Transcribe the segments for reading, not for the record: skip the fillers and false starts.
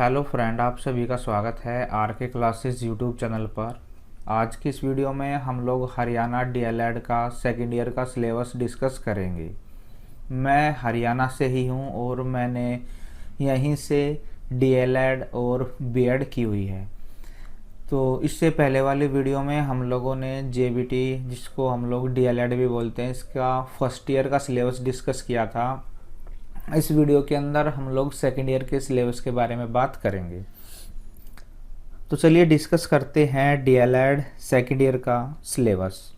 Hello friend, आप सभी का स्वागत है आर के क्लासेस यूट्यूब चैनल पर। आज की इस वीडियो में हम लोग हरियाणा डीएलएड का सेकेंड ईयर का सिलेबस डिस्कस करेंगे। मैं हरियाणा से ही हूं और मैंने यहीं से डीएलएड और बीएड की हुई है। तो इससे पहले वाली वीडियो में हम लोगों ने जेबीटी, जिसको हम लोग डीएलएड भी बोलते हैं, इसका फर्स्ट ईयर का सिलेबस डिस्कस किया था। इस वीडियो के अंदर हम लोग सेकेंड ईयर के सिलेबस के बारे में बात करेंगे। तो चलिए डिस्कस करते हैं डीएलएड सेकेंड ईयर का सिलेबस।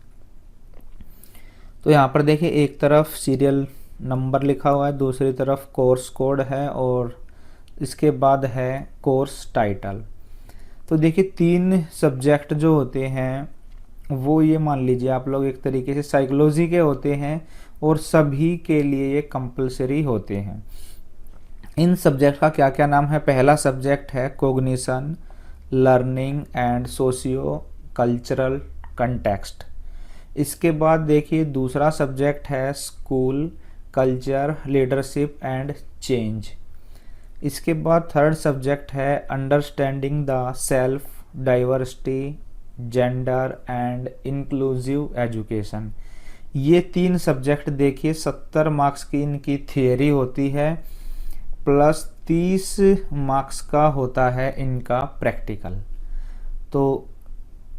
तो यहाँ पर देखिए, एक तरफ सीरियल नंबर लिखा हुआ है, दूसरी तरफ कोर्स कोड है और इसके बाद है कोर्स टाइटल। तो देखिए, तीन सब्जेक्ट जो होते हैं वो ये मान लीजिए आप लोग एक तरीके से साइकोलॉजी के होते हैं और सभी के लिए ये कंपलसरी होते हैं। इन सब्जेक्ट का क्या क्या नाम है? पहला सब्जेक्ट है cognition, learning and socio cultural context. इसके बाद देखिए दूसरा सब्जेक्ट है school, culture, leadership and change. इसके बाद थर्ड सब्जेक्ट है understanding the self, diversity, gender and inclusive education. ये तीन सब्जेक्ट देखिए 70 मार्क्स की इनकी थियरी होती है, प्लस 30 मार्क्स का होता है इनका प्रैक्टिकल। तो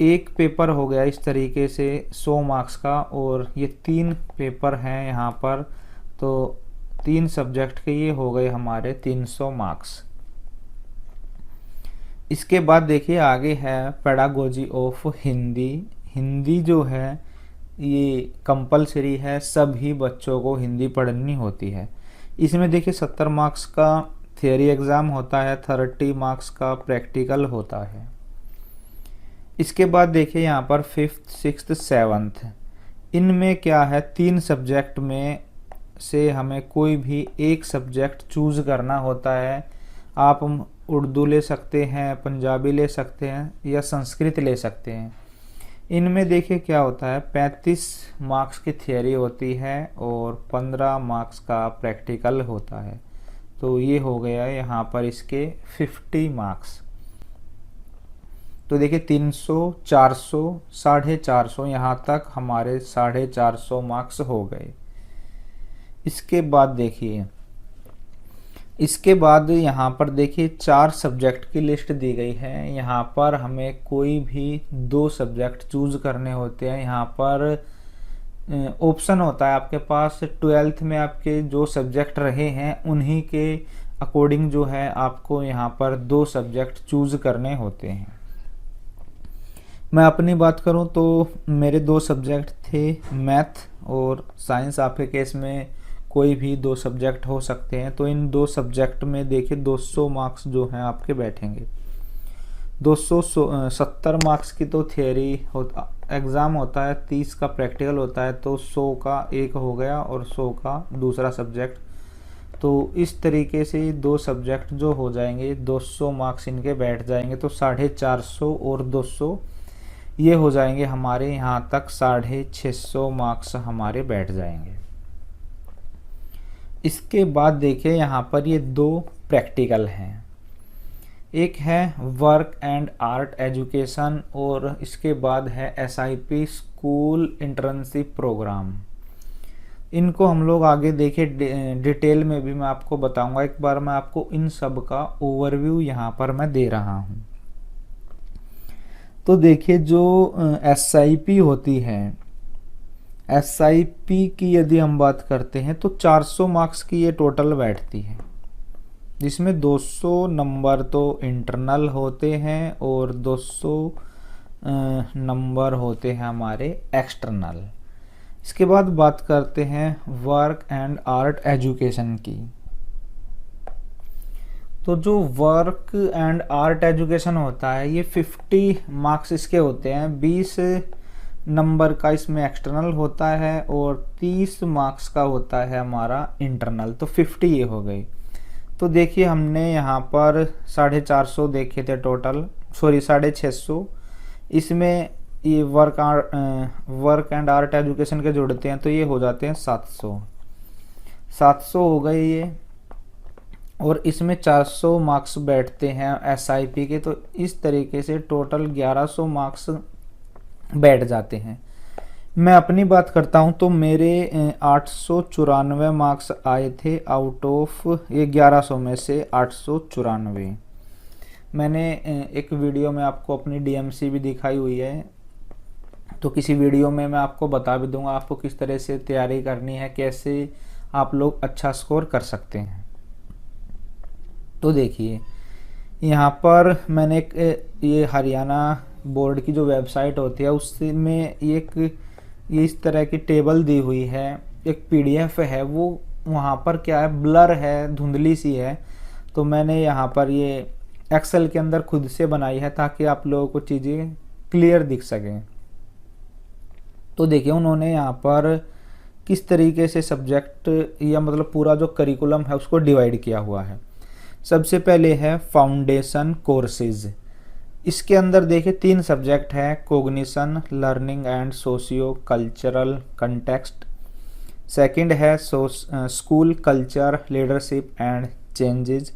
एक पेपर हो गया इस तरीके से 100 मार्क्स का, और ये तीन पेपर हैं यहाँ पर, तो तीन सब्जेक्ट के ये हो गए हमारे 300 मार्क्स। इसके बाद देखिए आगे है पेडागोजी ऑफ हिंदी। हिंदी जो है ये कंपलसरी है, सभी बच्चों को हिंदी पढ़नी होती है। इसमें देखिए 70 मार्क्स का थियरी एग्ज़ाम होता है, 30 मार्क्स का प्रैक्टिकल होता है। इसके बाद देखिए यहाँ पर 5th, 6th, 7th, इनमें क्या है, तीन सब्जेक्ट में से हमें कोई भी एक सब्जेक्ट चूज़ करना होता है। आप उर्दू ले सकते हैं, पंजाबी ले सकते हैं या संस्कृत ले सकते हैं। इनमें देखिए क्या होता है, 35 मार्क्स की थियरी होती है और 15 मार्क्स का प्रैक्टिकल होता है। तो ये हो गया यहाँ पर इसके 50 मार्क्स। तो देखिए 300, 400, 450, यहाँ तक हमारे 450 मार्क्स हो गए। इसके बाद देखिए, इसके बाद यहाँ पर देखिए 4 सब्जेक्ट की लिस्ट दी गई है। यहाँ पर हमें कोई भी 2 सब्जेक्ट चूज़ करने होते हैं। यहाँ पर ऑप्शन होता है आपके पास, 12th में आपके जो सब्जेक्ट रहे हैं उन्हीं के अकॉर्डिंग जो है आपको यहाँ पर 2 सब्जेक्ट चूज़ करने होते हैं। मैं अपनी बात करूँ तो मेरे 2 सब्जेक्ट थे, मैथ और साइंस। आपके केस में कोई भी 2 सब्जेक्ट हो सकते हैं। तो इन 2 सब्जेक्ट में देखिए 200 मार्क्स जो हैं आपके बैठेंगे। 270 मार्क्स की तो थियरी एग्ज़ाम होता है, 30 का प्रैक्टिकल होता है, तो 100 का एक हो गया और 100 का दूसरा सब्जेक्ट। तो इस तरीके से 2 सब्जेक्ट जो हो जाएंगे, 200 मार्क्स इनके बैठ जाएंगे। तो 450 और 200 ये हो जाएंगे हमारे यहाँ तक 650 मार्क्स हमारे बैठ जाएंगे। इसके बाद देखिए यहाँ पर ये 2 प्रैक्टिकल हैं। एक है वर्क एंड आर्ट एजुकेशन और इसके बाद है एसआईपी स्कूल इंटर्नशिप प्रोग्राम। इनको हम लोग आगे देखिए डिटेल में भी मैं आपको बताऊंगा। एक बार मैं आपको इन सब का ओवरव्यू यहाँ पर मैं दे रहा हूँ। तो देखिए जो एसआईपी होती है, एसआईपी की यदि हम बात करते हैं तो 400 मार्क्स की ये टोटल बैठती है, जिसमें 200 नंबर तो इंटरनल होते हैं और 200 नंबर होते हैं हमारे एक्सटर्नल। इसके बाद बात करते हैं वर्क एंड आर्ट एजुकेशन की। तो जो वर्क एंड आर्ट एजुकेशन होता है ये 50 मार्क्स इसके होते हैं। 20 नंबर का इसमें एक्सटर्नल होता है और 30 मार्क्स का होता है हमारा इंटरनल। तो 50 ये हो गई। तो देखिए हमने यहाँ पर 450 देखे थे टोटल, सॉरी 650। इसमें ये वर्क एंड आर्ट एजुकेशन के जोड़ते हैं तो ये हो जाते हैं 700 हो गए ये। और इसमें 400 मार्क्स बैठते हैं एसआईपी के। तो इस तरीके से टोटल 1100 मार्क्स बैठ जाते हैं। मैं अपनी बात करता हूं तो मेरे 894 मार्क्स आए थे आउट ऑफ ये 1100 में से 894। मैंने एक वीडियो में आपको अपनी डीएमसी भी दिखाई हुई है, तो किसी वीडियो में मैं आपको बता भी दूंगा आपको किस तरह से तैयारी करनी है, कैसे आप लोग अच्छा स्कोर कर सकते हैं। तो देखिए यहाँ पर मैंने एक ये हरियाणा बोर्ड की जो वेबसाइट होती है उसमें ये इस तरह की टेबल दी हुई है, एक पीडीएफ है, वो वहाँ पर क्या है ब्लर है, धुंधली सी है। तो मैंने यहाँ पर ये एक्सेल के अंदर खुद से बनाई है ताकि आप लोगों को चीज़ें क्लियर दिख सकें। तो देखिए उन्होंने यहाँ पर किस तरीके से सब्जेक्ट या मतलब पूरा जो करिकुलम है उसको डिवाइड किया हुआ है। सबसे पहले है फाउंडेशन कोर्सेज। इसके अंदर देखिए 3 सब्जेक्ट हैं, cognition, learning and socio cultural context. Second है school culture, leadership and changes.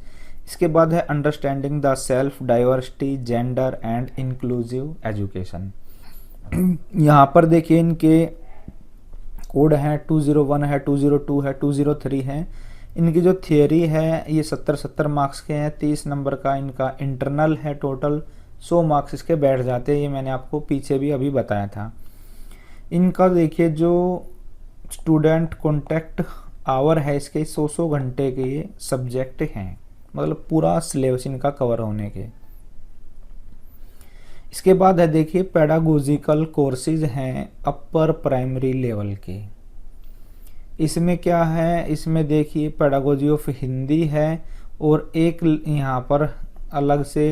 इसके बाद है understanding the self, diversity, gender and inclusive education. यहाँ पर देखिए इनके कोड हैं, 201 है, 202 है, 203 है। इनकी जो थियरी है ये 70 मार्क्स के हैं। 30 नंबर का इनका इंटरनल है, टोटल 100 मार्क्स इसके बैठ जाते हैं। ये मैंने आपको पीछे भी अभी बताया था। इनका देखिए जो स्टूडेंट कॉन्टैक्ट आवर है इसके 100 घंटे के ये सब्जेक्ट हैं, मतलब पूरा सिलेबस इनका कवर होने के। इसके बाद है देखिए पेडागोजिकल कोर्सेज हैं अपर प्राइमरी लेवल के। इसमें क्या है, इसमें देखिए पेडागोजी ऑफ हिंदी है और एक यहाँ पर अलग से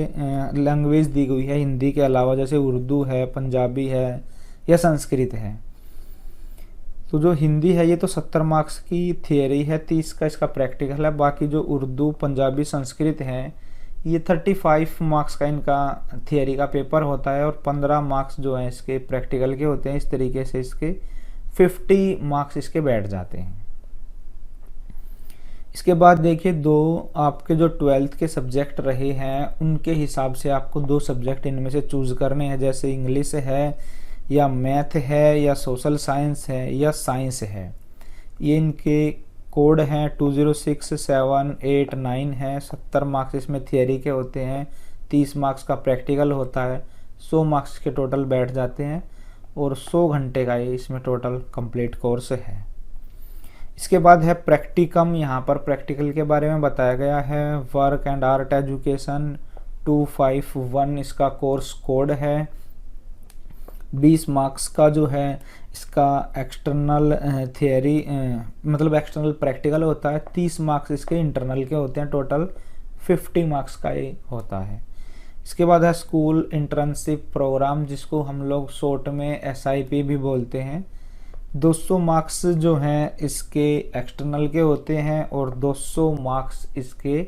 लैंग्वेज दी गई है हिंदी के अलावा, जैसे उर्दू है, पंजाबी है या संस्कृत है। तो जो हिंदी है ये तो 70 मार्क्स की थियरी है, 30 का इसका प्रैक्टिकल है। बाकी जो उर्दू, पंजाबी, संस्कृत है ये 35 मार्क्स का इनका थियरी का पेपर होता है और 15 मार्क्स जो है इसके प्रैक्टिकल के होते हैं। इस तरीके से इसके 50 मार्क्स इसके बैठ जाते हैं। इसके बाद देखिए आपके जो 12th के सब्जेक्ट रहे हैं उनके हिसाब से आपको 2 सब्जेक्ट इनमें से चूज करने हैं, जैसे इंग्लिश है या मैथ है या सोशल साइंस है या साइंस है। ये इनके कोड हैं 206, 7, 8, 9 है। 70 मार्क्स इसमें थियरी के होते हैं, 30 मार्क्स का प्रैक्टिकल होता है, 100 मार्क्स के टोटल बैठ जाते हैं और 100 घंटे का ये इसमें टोटल कंप्लीट कोर्स है। इसके बाद है प्रैक्टिकम। यहाँ पर प्रैक्टिकल के बारे में बताया गया है। वर्क एंड आर्ट एजुकेशन 251 इसका कोर्स कोड है। 20 मार्क्स का जो है इसका एक्सटर्नल थियरी मतलब एक्सटर्नल प्रैक्टिकल होता है। 30 मार्क्स इसके इंटरनल के होते हैं, टोटल 50 मार्क्स का ये होता है। इसके बाद है स्कूल इंटर्नशिप प्रोग्राम, जिसको हम लोग शॉर्ट में SIP भी बोलते हैं। 200 मार्क्स जो हैं इसके एक्सटर्नल के होते हैं और 200 मार्क्स इसके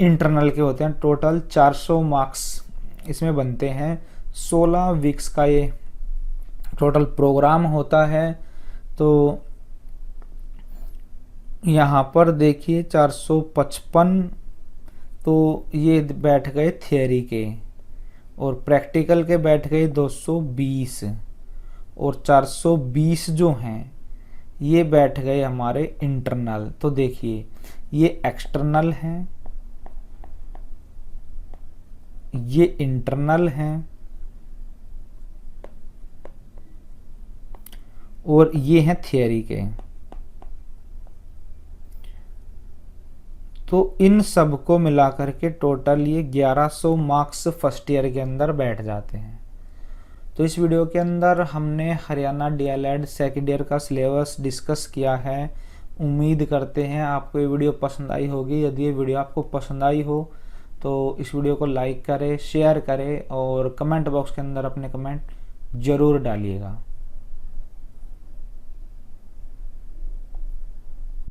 इंटरनल के होते हैं। टोटल 400 मार्क्स इसमें बनते हैं। 16 वीक्स का ये टोटल प्रोग्राम होता है। तो यहाँ पर देखिए 455 तो ये बैठ गए थियरी के और प्रैक्टिकल के बैठ गए 220 और 420 जो हैं ये बैठ गए हमारे इंटरनल। तो देखिए ये एक्सटर्नल हैं, ये इंटरनल हैं और ये हैं थियरी के। तो इन सब को मिलाकर के टोटल ये 1100 मार्क्स फर्स्ट ईयर के अंदर बैठ जाते हैं। तो इस वीडियो के अंदर हमने हरियाणा DLED सेकेंड ईयर का सिलेबस डिस्कस किया है। उम्मीद करते हैं आपको ये वीडियो पसंद आई होगी। यदि ये वीडियो आपको पसंद आई हो तो इस वीडियो को लाइक करें, शेयर करें और कमेंट बॉक्स के अंदर अपने कमेंट ज़रूर डालिएगा।